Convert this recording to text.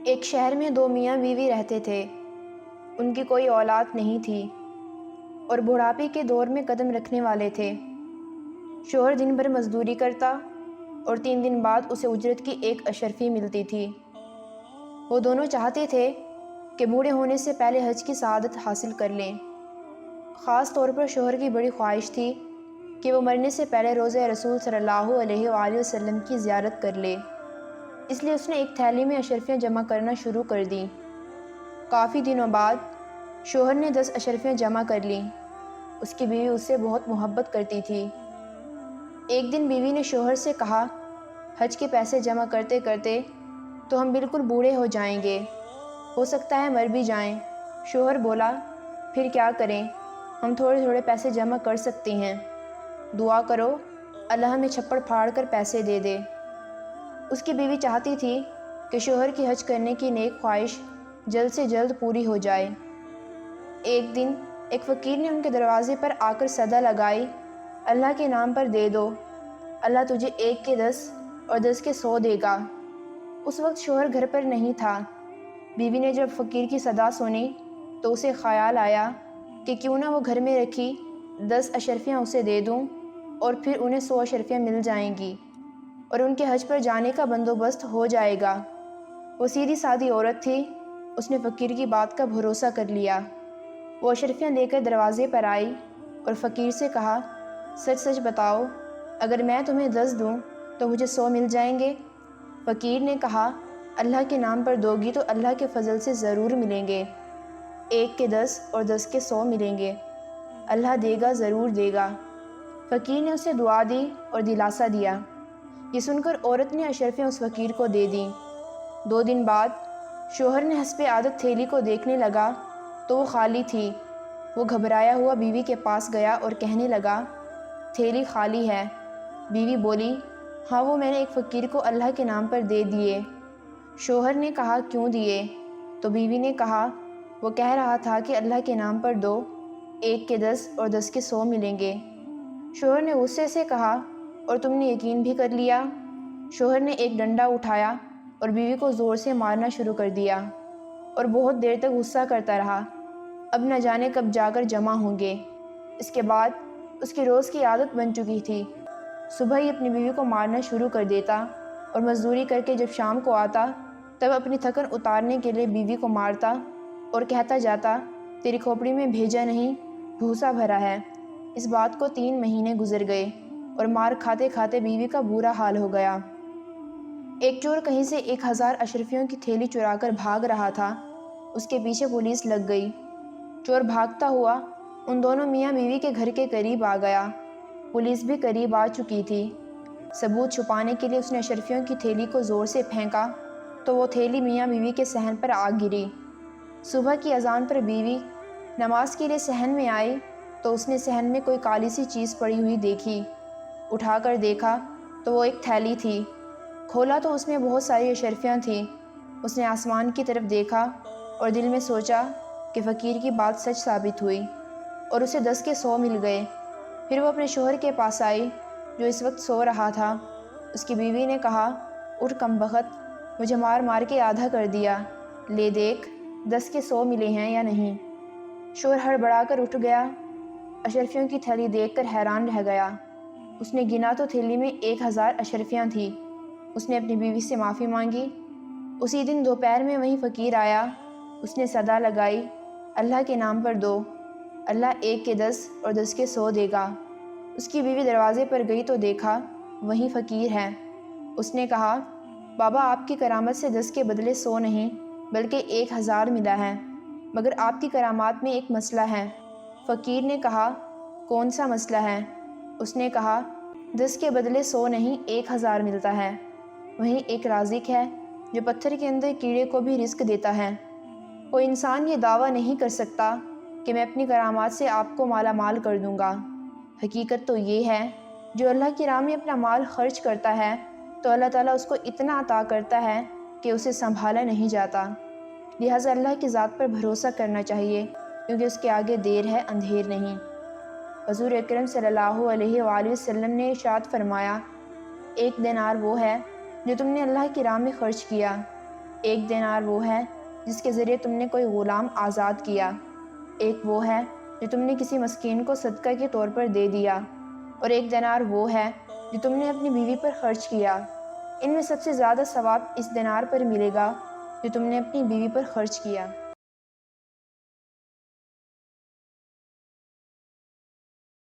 ایک شہر میں دو میاں بیوی رہتے تھے۔ ان کی کوئی اولاد نہیں تھی اور بڑھاپے کے دور میں قدم رکھنے والے تھے۔ شوہر دن بھر مزدوری کرتا اور 3 دن بعد اسے اجرت کی ایک اشرفی ملتی تھی۔ وہ دونوں چاہتے تھے کہ بوڑھے ہونے سے پہلے حج کی سعادت حاصل کر لیں۔ خاص طور پر شوہر کی بڑی خواہش تھی کہ وہ مرنے سے پہلے روضہ رسول صلی اللہ علیہ وآلہ وسلم کی زیارت کر لے، اس لیے اس نے ایک تھیلی میں اشرفیاں جمع کرنا شروع کر دیں۔ کافی دنوں بعد شوہر نے 10 اشرفیاں جمع کر لیں۔ اس کی بیوی اس سے بہت محبت کرتی تھی۔ ایک دن بیوی نے شوہر سے کہا، حج کے پیسے جمع کرتے کرتے تو ہم بالکل بوڑھے ہو جائیں گے، ہو سکتا ہے مر بھی جائیں۔ شوہر بولا، پھر کیا کریں، ہم تھوڑے تھوڑے پیسے جمع کر سکتے ہیں، دعا کرو اللہ ہمیں چھپڑ پھاڑ کر پیسے دے دے۔ اس کی بیوی چاہتی تھی کہ شوہر کی حج کرنے کی نیک خواہش جلد سے جلد پوری ہو جائے۔ ایک دن ایک فقیر نے ان کے دروازے پر آ کر صدا لگائی، اللہ کے نام پر دے دو، اللہ تجھے 1 کے 10 اور 10 کے 100 دے گا۔ اس وقت شوہر گھر پر نہیں تھا۔ بیوی نے جب فقیر کی صدا سنی تو اسے خیال آیا کہ کیوں نہ وہ گھر میں رکھی 10 اشرفیاں اسے دے دوں اور پھر انہیں 100 اشرفیاں مل جائیں گی اور ان کے حج پر جانے کا بندوبست ہو جائے گا۔ وہ سیدھی سادی عورت تھی، اس نے فقیر کی بات کا بھروسہ کر لیا۔ وہ اشرفیاں لے کر دروازے پر آئی اور فقیر سے کہا، سچ سچ بتاؤ، اگر میں تمہیں 10 دوں تو مجھے 100 مل جائیں گے؟ فقیر نے کہا، اللہ کے نام پر دو گی تو اللہ کے فضل سے ضرور ملیں گے، 1 کے 10 اور 10 کے 100 ملیں گے، اللہ دے گا ضرور دے گا۔ فقیر نے اسے دعا دی اور دلاسا دیا۔ یہ سن کر عورت نے اشرفیاں اس فقیر کو دے دیں۔ 2 دن بعد شوہر نے حسب عادت تھیلی کو دیکھنے لگا تو وہ خالی تھی۔ وہ گھبرایا ہوا بیوی کے پاس گیا اور کہنے لگا، تھیلی خالی ہے۔ بیوی بولی، ہاں وہ میں نے ایک فقیر کو اللہ کے نام پر دے دیے۔ شوہر نے کہا، کیوں دیے؟ تو بیوی نے کہا، وہ کہہ رہا تھا کہ اللہ کے نام پر دو، 1 کے 10 اور 10 کے 100 ملیں گے۔ شوہر نے غصے سے کہا، اور تم نے یقین بھی کر لیا؟ شوہر نے ایک ڈنڈا اٹھایا اور بیوی کو زور سے مارنا شروع کر دیا اور بہت دیر تک غصہ کرتا رہا، اب نہ جانے کب جا کر جمع ہوں گے۔ اس کے بعد اس کی روز کی عادت بن چکی تھی، صبح ہی اپنی بیوی کو مارنا شروع کر دیتا اور مزدوری کر کے جب شام کو آتا تب اپنی تھکن اتارنے کے لیے بیوی کو مارتا اور کہتا جاتا، تیری کھوپڑی میں بھیجا نہیں بھوسا بھرا ہے۔ اس بات کو 3 مہینے گزر گئے اور مار کھاتے کھاتے بیوی کا برا حال ہو گیا۔ ایک چور کہیں سے 1000 اشرفیوں کی تھیلی چرا کر بھاگ رہا تھا، اس کے پیچھے پولیس لگ گئی۔ چور بھاگتا ہوا ان دونوں میاں بیوی کے گھر کے قریب آ گیا۔ پولیس بھی قریب آ چکی تھی۔ ثبوت چھپانے کے لیے اس نے اشرفیوں کی تھیلی کو زور سے پھینکا تو وہ تھیلی میاں بیوی کے صحن پر آ گری۔ صبح کی اذان پر بیوی نماز کے لیے صحن میں آئی تو اس نے صحن میں کوئی کالی سی چیز پڑی ہوئی دیکھی۔ اٹھا کر دیکھا تو وہ ایک تھیلی تھی۔ کھولا تو اس میں بہت ساری اشرفیاں تھیں۔ اس نے آسمان کی طرف دیکھا اور دل میں سوچا کہ فقیر کی بات سچ ثابت ہوئی اور اسے 10 کے 100 مل گئے۔ پھر وہ اپنے شوہر کے پاس آئی جو اس وقت سو رہا تھا۔ اس کی بیوی نے کہا، اٹھ کمبخت، مجھے مار مار کے آدھا کر دیا، لے دیکھ 10 کے 100 ملے ہیں یا نہیں۔ شوہر ہڑبڑا کر اٹھ گیا، اشرفیوں کی تھیلی دیکھ کر حیران رہ گیا۔ اس نے گنا تو تھیلی میں 1000 اشرفیاں تھیں۔ اس نے اپنی بیوی سے معافی مانگی۔ اسی دن دوپہر میں وہیں فقیر آیا۔ اس نے صدا لگائی، اللہ کے نام پر دو، اللہ 1 کے 10 اور 10 کے 100 دے گا۔ اس کی بیوی دروازے پر گئی تو دیکھا وہیں فقیر ہے۔ اس نے کہا، بابا آپ کی کرامت سے 10 کے بدلے 100 نہیں بلکہ 1000 ملا ہے، مگر آپ کی کرامات میں ایک مسئلہ ہے۔ فقیر نے کہا، کون سا مسئلہ ہے؟ اس نے کہا، 10 کے بدلے 100 نہیں 1000 ملتا ہے۔ وہیں ایک رازق ہے جو پتھر کے اندر کیڑے کو بھی رزق دیتا ہے۔ کوئی انسان یہ دعویٰ نہیں کر سکتا کہ میں اپنی کرامات سے آپ کو مالا مال کر دوں گا۔ حقیقت تو یہ ہے، جو اللہ کی راہ میں اپنا مال خرچ کرتا ہے تو اللہ تعالیٰ اس کو اتنا عطا کرتا ہے کہ اسے سنبھالا نہیں جاتا۔ لہٰذا اللہ کی ذات پر بھروسہ کرنا چاہیے، کیونکہ اس کے آگے دیر ہے اندھیر نہیں۔ حضور اکرم صلی اللہ علیہ وآلہ وسلم نے ارشاد فرمایا، 1 دینار وہ ہے جو تم نے اللہ کی راہ میں خرچ کیا، ایک دینار وہ ہے جس کے ذریعے تم نے کوئی غلام آزاد کیا، ایک وہ ہے جو تم نے کسی مسکین کو صدقہ کے طور پر دے دیا، اور ایک دینار وہ ہے جو تم نے اپنی بیوی پر خرچ کیا۔ ان میں سب سے زیادہ ثواب اس دینار پر ملے گا جو تم نے اپنی بیوی پر خرچ کیا۔